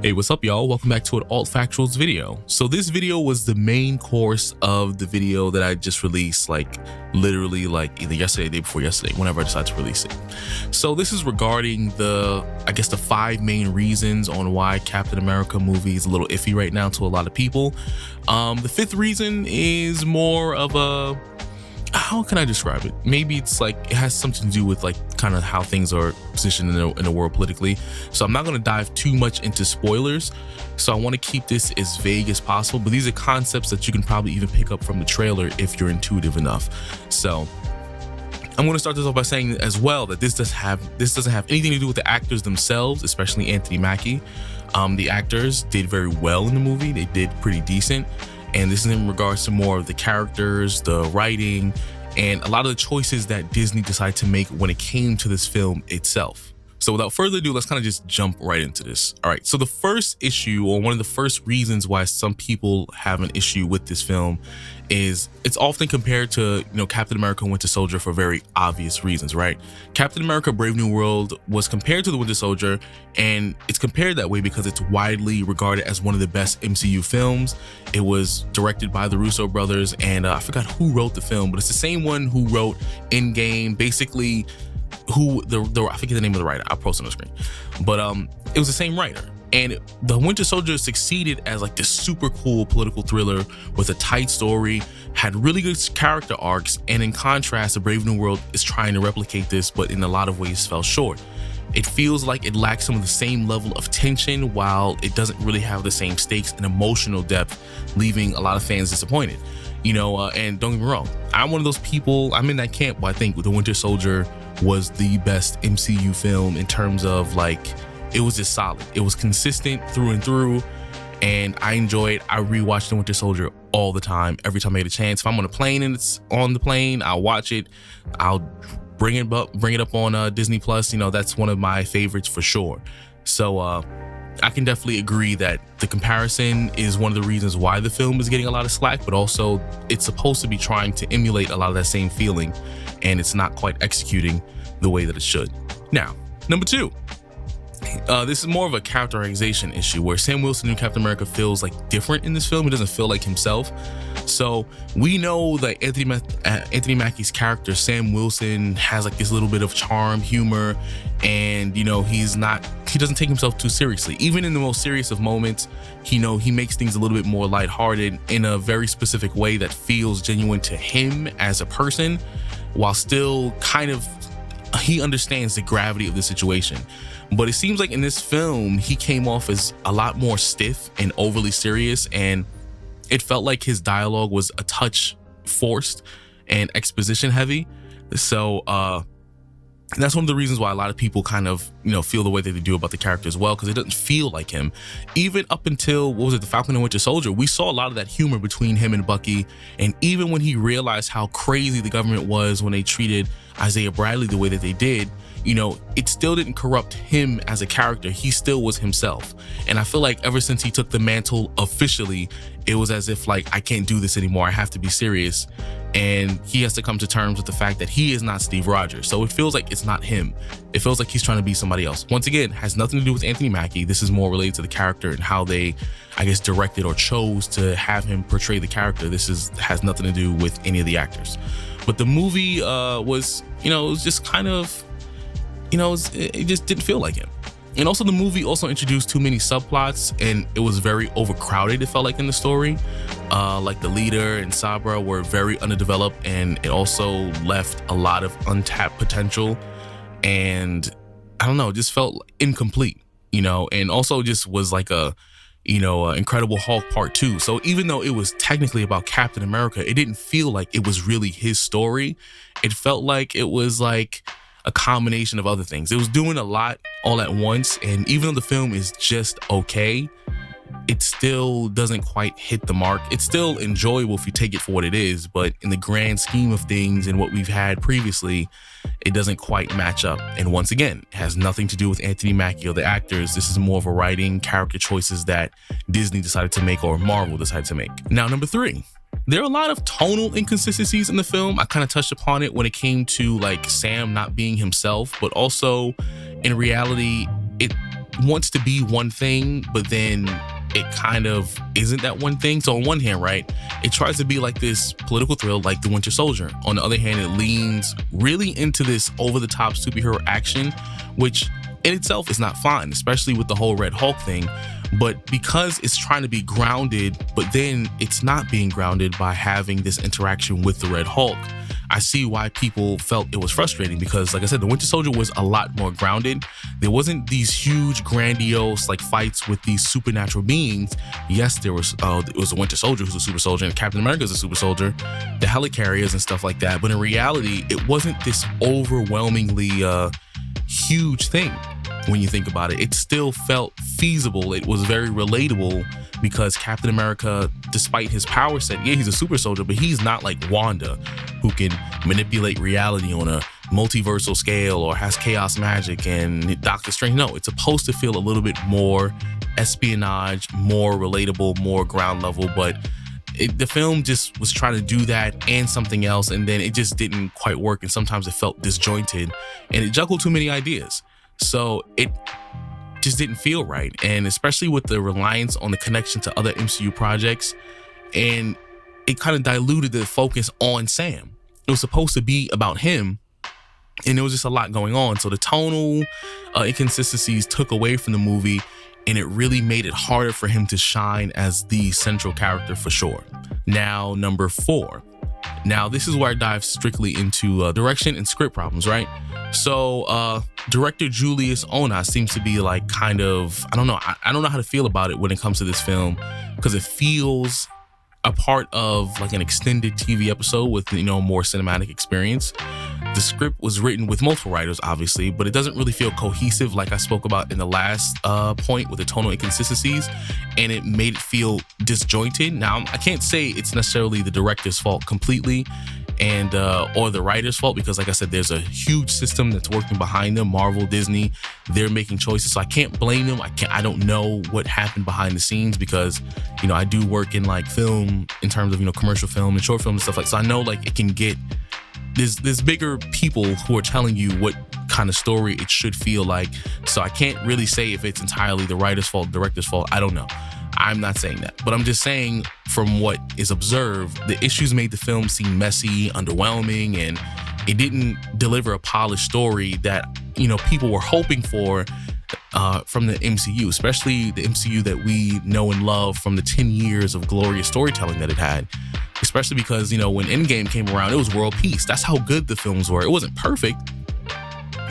Hey, what's up, y'all? Welcome back to an Alt Factuals video. So this video was the main course of the video that I just released, literally either yesterday or the day before yesterday, whenever I decided to release it. So this is regarding the 5 main reasons on why Captain America movie is a little iffy right now to a lot of people. The 5th reason is more of a, how can I describe it? Maybe it's it has something to do with kind of how things are positioned in the world politically. So I'm not going to dive too much into spoilers. So I want to keep this as vague as possible, but these are concepts that you can probably even pick up from the trailer if you're intuitive enough. So I'm going to start this off by saying as well that this doesn't have anything to do with the actors themselves, especially Anthony Mackie. The actors did very well in the movie. They did pretty decent. And this is in regards to more of the characters, the writing, and a lot of the choices that Disney decided to make when it came to this film itself. So without further ado, let's kind of just jump right into this. All right, so the first issue, or one of the first reasons why some people have an issue with this film, is it's often compared to, Captain America Winter Soldier for very obvious reasons, right? Captain America Brave New World was compared to the Winter Soldier, and it's compared that way because it's widely regarded as one of the best MCU films. It was directed by the Russo brothers, and I forgot who wrote the film, but it's the same one who wrote Endgame, basically. I forget the name of the writer. I'll post it on the screen, but it was the same writer. And the Winter Soldier succeeded as this super cool political thriller with a tight story, had really good character arcs, and in contrast, the Brave New World is trying to replicate this, but in a lot of ways fell short. It feels like it lacks some of the same level of tension, while it doesn't really have the same stakes and emotional depth, leaving a lot of fans disappointed. And don't get me wrong, I'm one of those people, I'm in that camp where I think the Winter Soldier was the best MCU film in terms of it was just solid. It was consistent through and through, and I enjoy it. I rewatch the Winter Soldier all the time, every time I get a chance. If I'm on a plane and it's on the plane, I'll watch it. I'll bring it up on Disney Plus. That's one of my favorites for sure. So I can definitely agree that the comparison is one of the reasons why the film is getting a lot of slack, but also it's supposed to be trying to emulate a lot of that same feeling, and it's not quite executing the way that it should. Now, number 2. This is more of a characterization issue where Sam Wilson in Captain America feels different in this film. He doesn't feel like himself. So we know that Anthony Mackie's character, Sam Wilson, has this little bit of charm, humor, and he doesn't take himself too seriously. Even in the most serious of moments, he makes things a little bit more lighthearted in a very specific way that feels genuine to him as a person, while still he understands the gravity of the situation. But it seems like in this film, he came off as a lot more stiff and overly serious, and it felt like his dialogue was a touch forced and exposition heavy. So that's one of the reasons why a lot of people feel the way that they do about the character as well, because it doesn't feel like him. Even up until, The Falcon and Winter Soldier, we saw a lot of that humor between him and Bucky, and even when he realized how crazy the government was when they treated Isaiah Bradley the way that they did, it still didn't corrupt him as a character. He still was himself. And I feel like ever since he took the mantle officially, it was as if I can't do this anymore. I have to be serious. And he has to come to terms with the fact that he is not Steve Rogers. So it feels like it's not him. It feels like he's trying to be somebody else. Once again, has nothing to do with Anthony Mackie. This is more related to the character and how they, directed or chose to have him portray the character. Has nothing to do with any of the actors. But the movie was, it was just kind of, it just didn't feel like him. And also the movie also introduced too many subplots, and it was very overcrowded, it felt like, in the story. The leader and Sabra were very underdeveloped, and it also left a lot of untapped potential. And I don't know, it just felt incomplete, and also just was Incredible Hulk Part 2. So even though it was technically about Captain America, it didn't feel like it was really his story. It felt like it was a combination of other things. It was doing a lot all at once, and even though the film is just okay, it still doesn't quite hit the mark. It's still enjoyable if you take it for what it is, but in the grand scheme of things and what we've had previously, it doesn't quite match up. And once again, it has nothing to do with Anthony Mackie or the actors. This is more of a writing, character choices that Disney decided to make, or Marvel decided to make. Now, number 3. There are a lot of tonal inconsistencies in the film. I kind of touched upon it when it came to Sam not being himself, but also in reality, wants to be one thing, but then it kind of isn't that one thing. So on one hand, right, it tries to be like this political thrill like The Winter Soldier. On the other hand, it leans really into this over-the-top superhero action, which in itself is not fine, especially with the whole Red Hulk thing. But because it's trying to be grounded, but then it's not being grounded by having this interaction with the Red Hulk, I see why people felt it was frustrating, because like I said, The Winter Soldier was a lot more grounded. There wasn't these huge, grandiose like fights with these supernatural beings. Yes, there was it was the Winter Soldier who's a super soldier, and Captain America's a super soldier, the helicarriers and stuff like that. But in reality, it wasn't this overwhelmingly huge thing. When you think about it, it still felt feasible. It was very relatable, because Captain America, despite his power set, yeah, he's a super soldier, but he's not like Wanda, who can manipulate reality on a multiversal scale or has chaos magic and Doctor Strange. No, it's supposed to feel a little bit more espionage, more relatable, more ground level, but the film just was trying to do that and something else, and then it just didn't quite work, and sometimes it felt disjointed, and it juggled too many ideas. So it just didn't feel right. And especially with the reliance on the connection to other MCU projects, and it kind of diluted the focus on Sam. It was supposed to be about him, and there was just a lot going on. So the tonal inconsistencies took away from the movie, and it really made it harder for him to shine as the central character for sure. Now, number 4. Now, this is where I dive strictly into direction and script problems, right? So director Julius Onah seems to be like kind of, I don't know how to feel about it when it comes to this film, because it feels a part of like an extended TV episode with, you know, more cinematic experience. The script was written with multiple writers, obviously, but it doesn't really feel cohesive, like I spoke about in the last point with the tonal inconsistencies, and it made it feel disjointed. Now, I can't say it's necessarily the director's fault completely, and or the writer's fault, because like I said, there's a huge system that's working behind them. Marvel, Disney, they're making choices, so I can't blame them. I don't know what happened behind the scenes, because, you know, I do work in like film in terms of, you know, commercial film and short film and stuff like, so I know like it can get, there's bigger people who are telling you what kind of story it should feel like. So I can't really say if it's entirely the writer's fault, director's fault. I don't know. I'm not saying that, but I'm just saying from what is observed, the issues made the film seem messy, underwhelming, and it didn't deliver a polished story that, you know, people were hoping for from the MCU, especially the MCU that we know and love from the 10 years of glorious storytelling that it had. Especially because, you know, when Endgame came around, it was world peace. That's how good the films were. It wasn't perfect,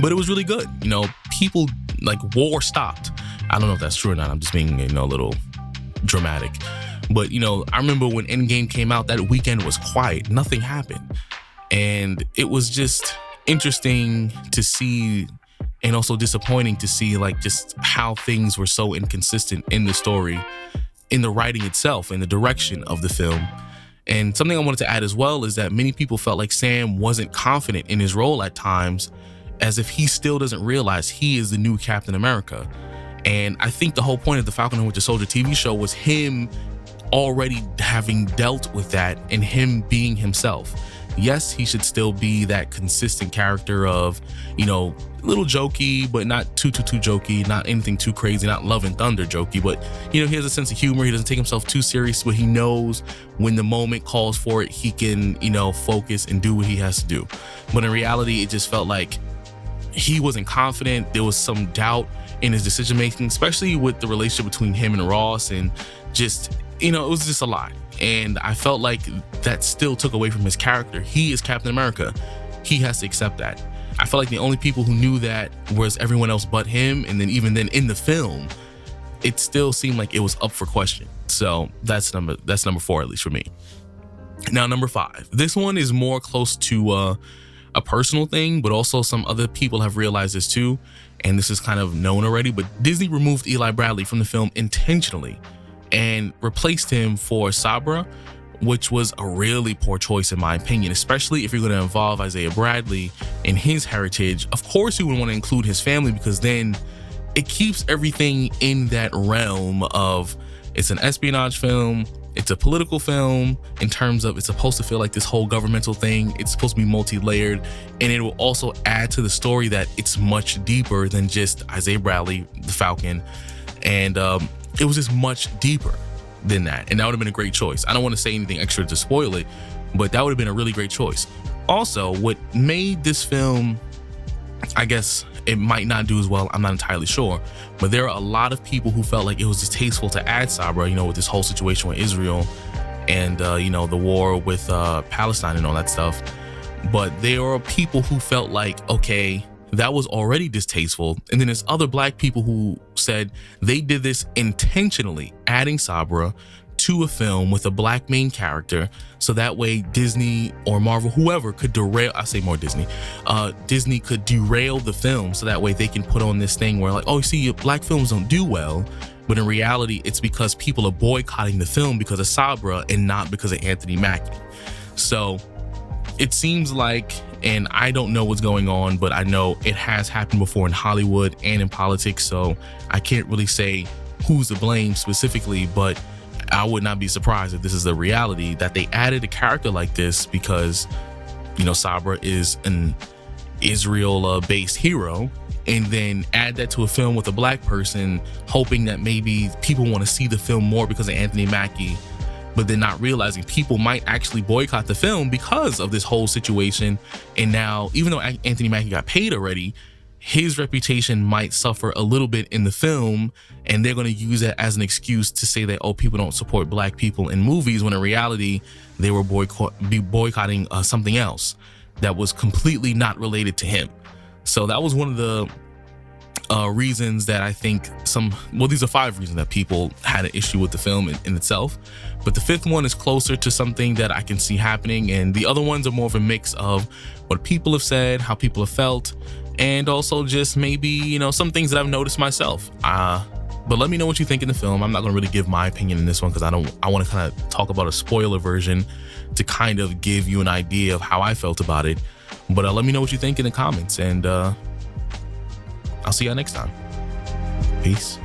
but it was really good. You know, people, like, war stopped. I don't know if that's true or not. I'm just being, you know, a little dramatic. But, you know, I remember when Endgame came out, that weekend was quiet. Nothing happened. And it was just interesting to see, and also disappointing to see, like, just how things were so inconsistent in the story, in the writing itself, in the direction of the film. And something I wanted to add as well is that many people felt like Sam wasn't confident in his role at times, as if he still doesn't realize he is the new Captain America. And I think the whole point of the Falcon and Winter Soldier TV show was him already having dealt with that and him being himself. Yes, he should still be that consistent character of, you know, a little jokey, but not too jokey, not anything too crazy, not Love and Thunder jokey, but, you know, he has a sense of humor. He doesn't take himself too serious, but he knows when the moment calls for it, he can, you know, focus and do what he has to do. But in reality, it just felt like he wasn't confident. There was some doubt in his decision making, especially with the relationship between him and Ross, and just, you know, it was just a lot. And I felt like that still took away from his character. He is Captain America. He has to accept that. I felt like the only people who knew that was everyone else but him. And then even then in the film, it still seemed like it was up for question. So that's number 4, at least for me. Now, number 5. This one is more close to a personal thing, but also some other people have realized this too. And this is kind of known already, but Disney removed Eli Bradley from the film intentionally and replaced him for Sabra, which was a really poor choice in my opinion, especially if you're going to involve Isaiah Bradley and his heritage. Of course you would want to include his family, because then it keeps everything in that realm of, it's an espionage film, It's a political film in terms of it's supposed to feel like this whole governmental thing. It's supposed to be multi-layered, and it will also add to the story that it's much deeper than just Isaiah Bradley, the Falcon. And it was just much deeper than that. And that would have been a great choice. I don't want to say anything extra to spoil it, but that would have been a really great choice. Also, what made this film, I guess it might not do as well, I'm not entirely sure, but there are a lot of people who felt like it was distasteful to add Sabra, with this whole situation with Israel and, the war with Palestine and all that stuff. But there are people who felt like, okay, that was already distasteful. And then there's other black people who said they did this intentionally, adding Sabra to a film with a black main character, so that way Disney or Marvel, whoever, could derail, I say more Disney, Disney could derail the film, so that way they can put on this thing where like, oh, you see, black films don't do well, but in reality, it's because people are boycotting the film because of Sabra and not because of Anthony Mackie. So it seems like, and I don't know what's going on, but I know it has happened before in Hollywood and in politics, so I can't really say who's to blame specifically, but I would not be surprised if this is the reality, that they added a character like this because, Sabra is an Israel-based hero, and then add that to a film with a black person, hoping that maybe people want to see the film more because of Anthony Mackie, but then not realizing people might actually boycott the film because of this whole situation. And now, even though Anthony Mackie got paid already, his reputation might suffer a little bit in the film, and they're going to use that as an excuse to say that, oh, people don't support black people in movies, when in reality they were boycotting something else that was completely not related to him. So that was one of the reasons that I think these are 5 reasons that people had an issue with the film in itself, but the 5th one is closer to something that I can see happening, and the other ones are more of a mix of what people have said, how people have felt, and also just maybe, some things that I've noticed myself. But let me know what you think in the film. I'm not going to really give my opinion in this one because I want to kind of talk about a spoiler version to kind of give you an idea of how I felt about it. But let me know what you think in the comments, and I'll see y'all next time. Peace.